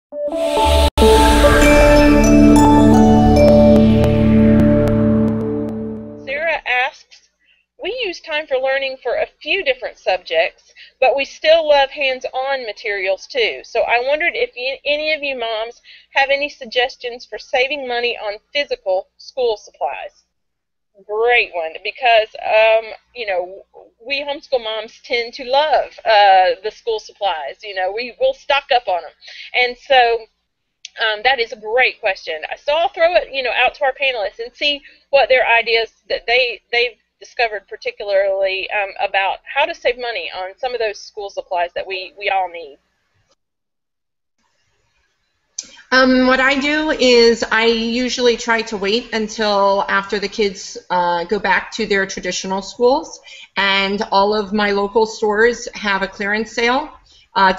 Sarah asks, we use time for learning for a few different subjects, but we still love hands-on materials too. So I wondered if any of you moms have any suggestions for saving money on physical school supplies. Great one, because you know, we homeschool moms tend to love the school supplies. You know, we will stock up on them, and so that is a great question. So I'll throw it, you know, out to our panelists and see what their ideas that they've discovered, particularly about how to save money on some of those school supplies that we all need. What I do is I usually try to wait until after the kids go back to their traditional schools, and all of my local stores have a clearance sale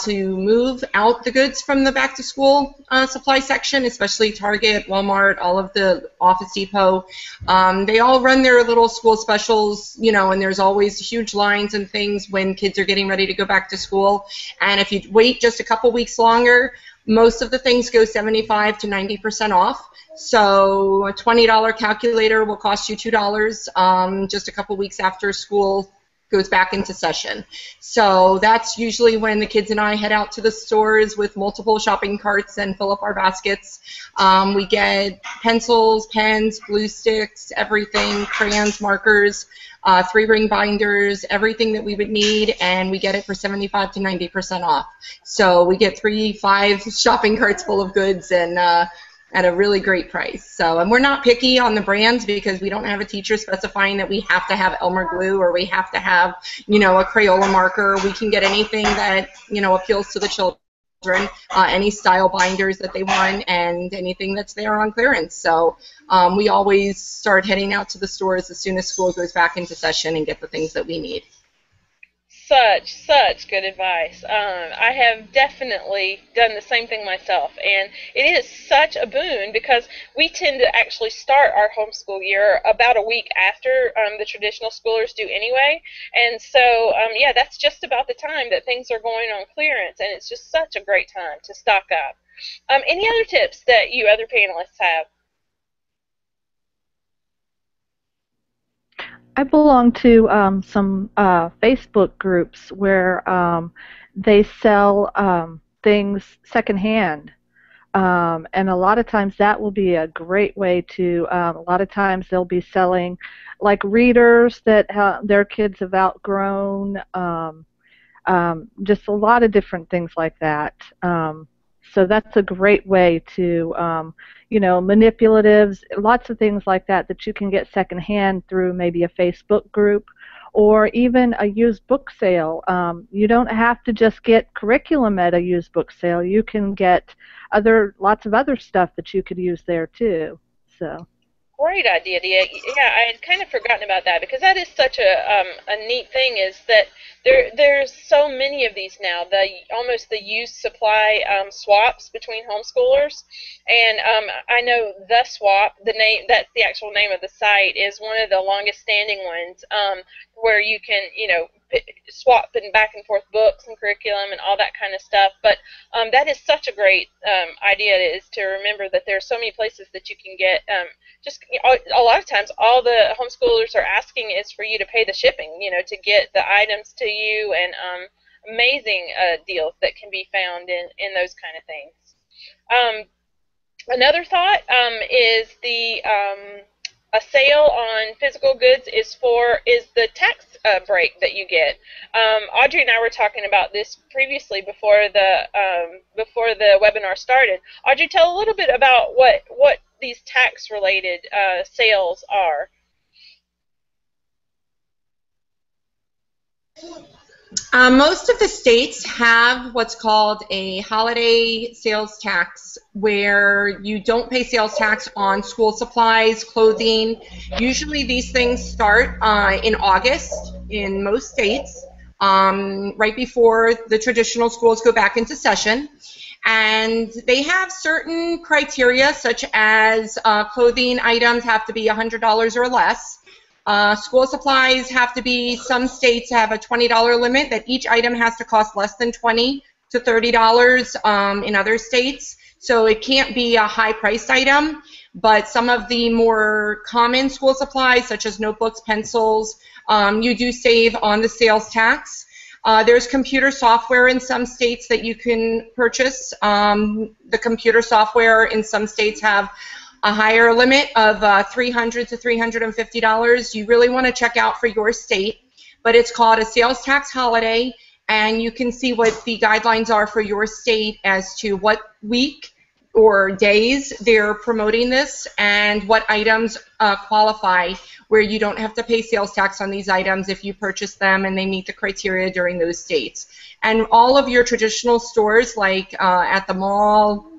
to move out the goods from the back-to-school supply section, especially Target, Walmart, all of the Office Depot. They all run their little school specials, you know, and there's always huge lines and things when kids are getting ready to go back to school. And if you wait just a couple weeks longer, most of the things go 75 to 90% off. So a $20 calculator will cost you $2 just a couple weeks after school goes back into session. So that's usually when the kids and I head out to the stores with multiple shopping carts and fill up our baskets. We get pencils, pens, glue sticks, everything, crayons, markers, 3-ring binders, everything that we would need, and we get it for 75 to 90% off. So we get 3-5 shopping carts full of goods, and at a really great price. So, and we're not picky on the brands because we don't have a teacher specifying that we have to have Elmer glue or we have to have, you know, a Crayola marker. We can get anything that, you know, appeals to the children, any style binders that they want, and anything that's there on clearance. So we always start heading out to the stores as soon as school goes back into session and get the things that we need. Such good advice. I have definitely done the same thing myself, and it is such a boon because we tend to actually start our homeschool year about a week after the traditional schoolers do anyway, and so yeah, that's just about the time that things are going on clearance, and it's just such a great time to stock up. Any other tips that you other panelists have? I belong to some Facebook groups where they sell things secondhand, and a lot of times that will be a great way to. A lot of times they'll be selling like readers that their kids have outgrown, just a lot of different things like that. So that's a great way to, you know, manipulatives, lots of things like that that you can get secondhand through maybe a Facebook group or even a used book sale. You don't have to just get curriculum at a used book sale. You can get lots of other stuff that you could use there too. So. Great idea, Dia. Yeah, I had kind of forgotten about that because that is such a neat thing. Is that there's so many of these now. Almost the used supply swaps between homeschoolers, and I know The Swap, that's the actual name of the site, is one of the longest standing ones where you can, you know, swap back and forth books and curriculum and all that kind of stuff. But that is such a great idea, is to remember that there are so many places that you can get. Just a lot of times, all the homeschoolers are asking is for you to pay the shipping, you know, to get the items to you, and amazing deals that can be found in those kind of things. Another thought is a sale on physical goods is the tax break that you get. Audrey and I were talking about this previously before the webinar started. Audrey, tell a little bit about what these tax-related sales are. Most of the states have what's called a holiday sales tax, where you don't pay sales tax on school supplies, clothing. Usually these things start in August in most states, right before the traditional schools go back into session. And they have certain criteria, such as clothing items have to be $100 or less. School supplies have to be, some states have a $20 limit that each item has to cost less than $20 to $30 in other states. So it can't be a high-priced item, but some of the more common school supplies, such as notebooks, pencils, you do save on the sales tax. There's computer software in some states that you can purchase. The computer software in some states have a higher limit of $300 to $350. You really want to check out for your state, but it's called a sales tax holiday, and you can see what the guidelines are for your state as to what week or days they're promoting this and what items qualify where you don't have to pay sales tax on these items if you purchase them and they meet the criteria during those states. And all of your traditional stores, like at the mall,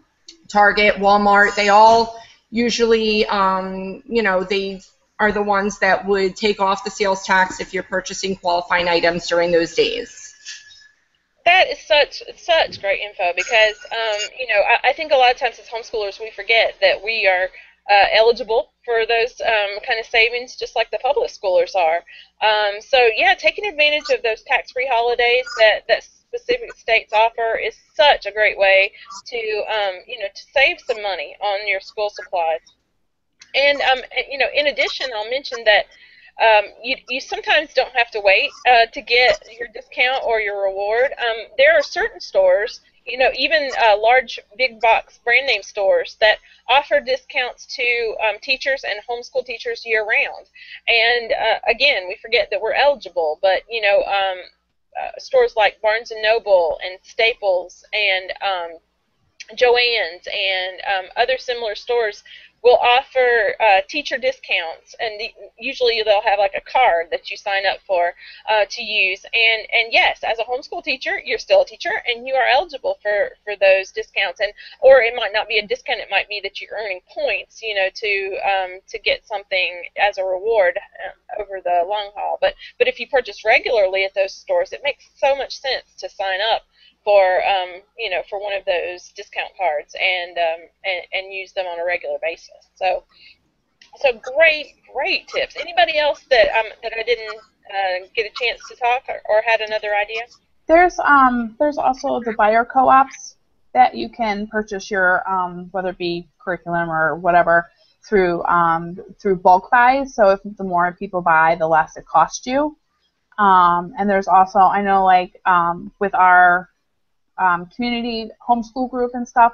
Target, Walmart, they all usually, they are the ones that would take off the sales tax if you're purchasing qualifying items during those days. That is such great info because, I think a lot of times as homeschoolers we forget that we are eligible for those kind of savings just like the public schoolers are. So, yeah, taking advantage of those tax-free holidays that specific states offer is such a great way to, to save some money on your school supplies. And, in addition, I'll mention that you sometimes don't have to wait to get your discount or your reward. There are certain stores, even large big box brand name stores that offer discounts to teachers and homeschool teachers year round. And again, we forget that we're eligible, but stores like Barnes and Noble and Staples and Joann's and other similar stores will offer teacher discounts, and usually they'll have like a card that you sign up for to use. And yes, as a homeschool teacher, you're still a teacher, and you are eligible for those discounts. And or it might not be a discount; it might be that you're earning points, to get something as a reward over the long haul. But if you purchase regularly at those stores, it makes so much sense to sign up for for one of those discount cards and use them on a regular basis. So great tips. Anybody else that I didn't get a chance to talk or had another idea? There's also the buyer co-ops that you can purchase your whether it be curriculum or whatever through bulk buys. So if the more people buy, the less it costs you. And there's also, I know, like with our community homeschool group and stuff,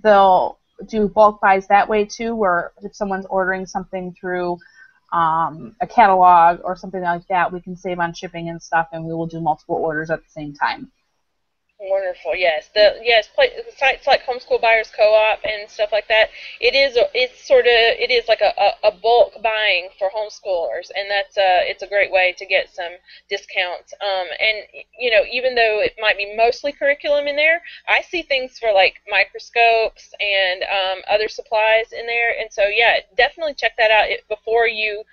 they'll do bulk buys that way too, where if someone's ordering something through a catalog or something like that, we can save on shipping and stuff, and we will do multiple orders at the same time. Wonderful. Yes. Sites like Homeschool Buyers Co-op and stuff like that. It is like a bulk buying for homeschoolers, and it's a great way to get some discounts. And even though it might be mostly curriculum in there, I see things for like microscopes and other supplies in there. And so yeah, definitely check that out before you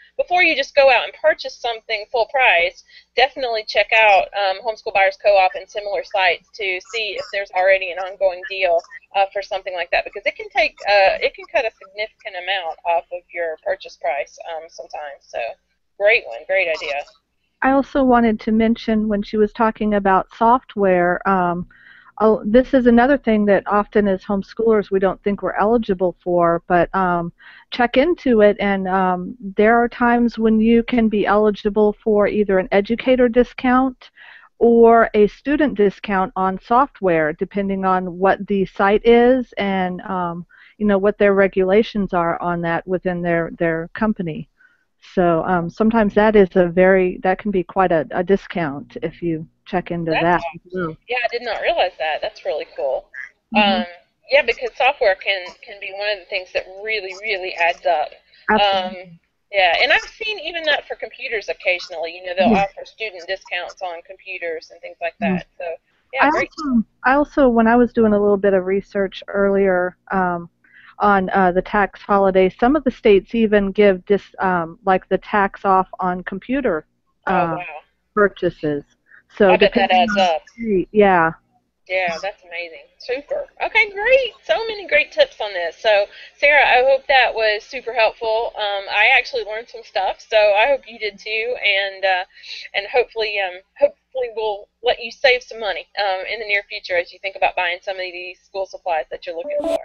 just go out and purchase something full price. Definitely check out Homeschool Buyers Co-op and similar sites to see if there's already an ongoing deal for something like that, because it can cut a significant amount off of your purchase price sometimes. So great idea. I also wanted to mention when she was talking about software, this is another thing that often as homeschoolers we don't think we're eligible for, but check into it, and there are times when you can be eligible for either an educator discount or a student discount on software, depending on what the site is and what their regulations are on that within their company. So sometimes that can be quite a discount if you check into that. Awesome. Yeah, I did not realize that. That's really cool. Mm-hmm. Yeah, because software can be one of the things that really adds up. Absolutely. Yeah, and I've seen even that for computers occasionally. They'll offer student discounts on computers and things like that. So, yeah, great. I also, when I was doing a little bit of research earlier on the tax holiday, some of the states even give like the tax off on computer purchases. So I bet that adds up. Yeah. Yeah, that's amazing. Super. Okay, great. So many great tips on this. So, Sarah, I hope that was super helpful. I actually learned some stuff, so I hope you did too. And hopefully, hopefully will let you save some money in the near future as you think about buying some of these school supplies that you're looking for.